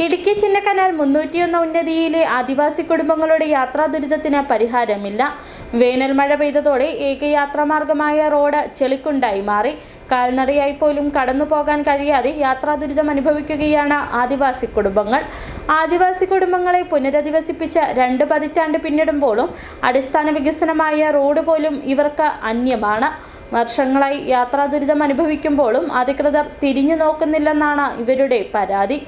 ഇടുക്കി ചിന്നക്കനാൽ 301 ഉന്നതിയിലെ ആദിവാസി കുടുംബങ്ങളുടെ യാത്രാ ദുരിതത്തിന് പരിഹാരമില്ല. വേനൽ മഴ പെയ്തതോടെ ഏക യാത്രാമാർഗമായ റോഡ് ചെളിക്കുണ്ടായി മാറി. കാൽനടയായി പോലും കടന്നു പോകാൻ കഴിയാതെ യാത്രാ ദുരിതം അനുഭവിക്കുകയാണ് ആദിവാസി കുടുംബങ്ങൾ. ആദിവാസി കുടുംബങ്ങളെ പുനരധിവസിപ്പിച്ച് 2 പതിറ്റാണ്ട് പിന്നിടുമ്പോഴും അടിസ്ഥാന വികസനമായ റോഡ് പോലും ഇവർക്ക് അന്യമാണ്. വർഷങ്ങളായി യാത്രാ ദുരിതം അനുഭവിക്കുമ്പോഴും അധികൃതർ തിരിഞ്ഞു നോക്കുന്നില്ലെന്നാണ് ഇവരുടെ പരാതി.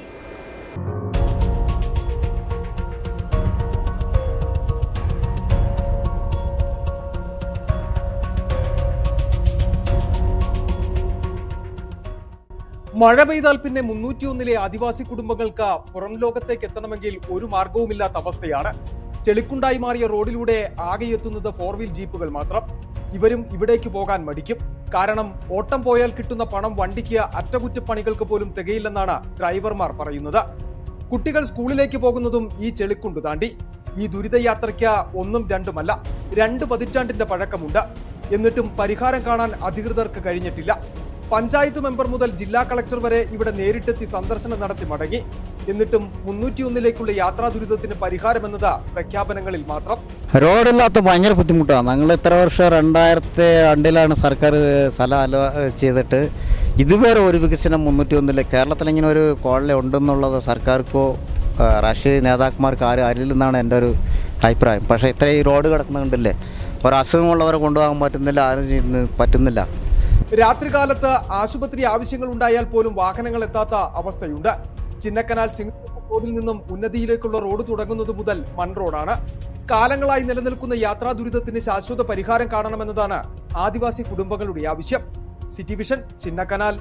മഴ പെയ്താൽ പിന്നെ 301 ആദിവാസി കുടുംബങ്ങൾക്ക് പുറം ലോകത്തേക്ക് എത്തണമെങ്കിൽ ഒരു മാർഗവുമില്ലാത്ത അവസ്ഥയാണ്. ചെളിക്കുണ്ടായി മാറിയ റോഡിലൂടെ ആകെ എത്തുന്നത് 4 വീൽ ജീപ്പുകൾ മാത്രം. ഇവരും ഇവിടേക്ക് പോകാൻ മടിക്കും. കാരണം ഓട്ടം പോയാൽ കിട്ടുന്ന പണം വണ്ടിക്ക് അറ്റകുറ്റപ്പണികൾക്ക് പോലും തികയില്ലെന്നാണ് ഡ്രൈവർമാർ പറയുന്നത്. കുട്ടികൾ സ്കൂളിലേക്ക് പോകുന്നതും ഈ ചെളിക്കുണ്ട് താണ്ടി. ഈ ദുരിതയാത്രയ്ക്ക് 1ഉം 2ഉമല്ല 2 പതിറ്റാണ്ടിന്റെ പഴക്കമുണ്ട്. എന്നിട്ടും പരിഹാരം കാണാൻ അധികൃതർക്ക് കഴിഞ്ഞിട്ടില്ല. പഞ്ചായത്ത് മെമ്പർ മുതൽ ജില്ലാ കളക്ടർ വരെ ഇവിടെ നേരിട്ടെത്തി സന്ദർശനം നടത്തി മടങ്ങി. എന്നിട്ടും 301 യാത്രാ ദുരിതത്തിന് പരിഹാരമെന്നത് പ്രഖ്യാപനങ്ങളിൽ മാത്രം. റോഡില്ലാത്ത ഭയങ്കര ബുദ്ധിമുട്ടാണ്. ഞങ്ങൾ ഇത്ര വർഷം 2002 സർക്കാർ സ്ഥലം ചെയ്തിട്ട് ഇതുവരെ ഒരു വികസനം 301 കേരളത്തിൽ ഇങ്ങനെ ഒരു കോളനി ഉണ്ടെന്നുള്ളത് സർക്കാർക്കോ രാഷ്ട്രീയ നേതാക്കന്മാർക്ക് ആരില്ലെന്നാണ് എൻ്റെ ഒരു അഭിപ്രായം. പക്ഷേ ഇത്ര ഈ റോഡ് കിടക്കുന്നുണ്ടല്ലേ, ഒരു അസുഖമുള്ളവരെ കൊണ്ടുപോകാൻ പറ്റുന്നില്ല, ആരും പറ്റുന്നില്ല. രാത്രികാലത്ത് ആശുപത്രി ആവശ്യങ്ങൾ ഉണ്ടായാൽ പോലും വാഹനങ്ങൾ എത്താത്ത അവസ്ഥയുണ്ട്. ചിന്നക്കനാൽ റോഡിൽ നിന്നും ഉന്നതിയിലേക്കുള്ള റോഡ് തുടങ്ങുന്നത് മുതൽ മൺ റോഡാണ്. കാലങ്ങളായി നിലനിൽക്കുന്ന യാത്രാ ദുരിതത്തിന് ശാശ്വത പരിഹാരം കാണണമെന്നതാണ് ആദിവാസി കുടുംബങ്ങളുടെ ആവശ്യം. City vision, Chinnakanal.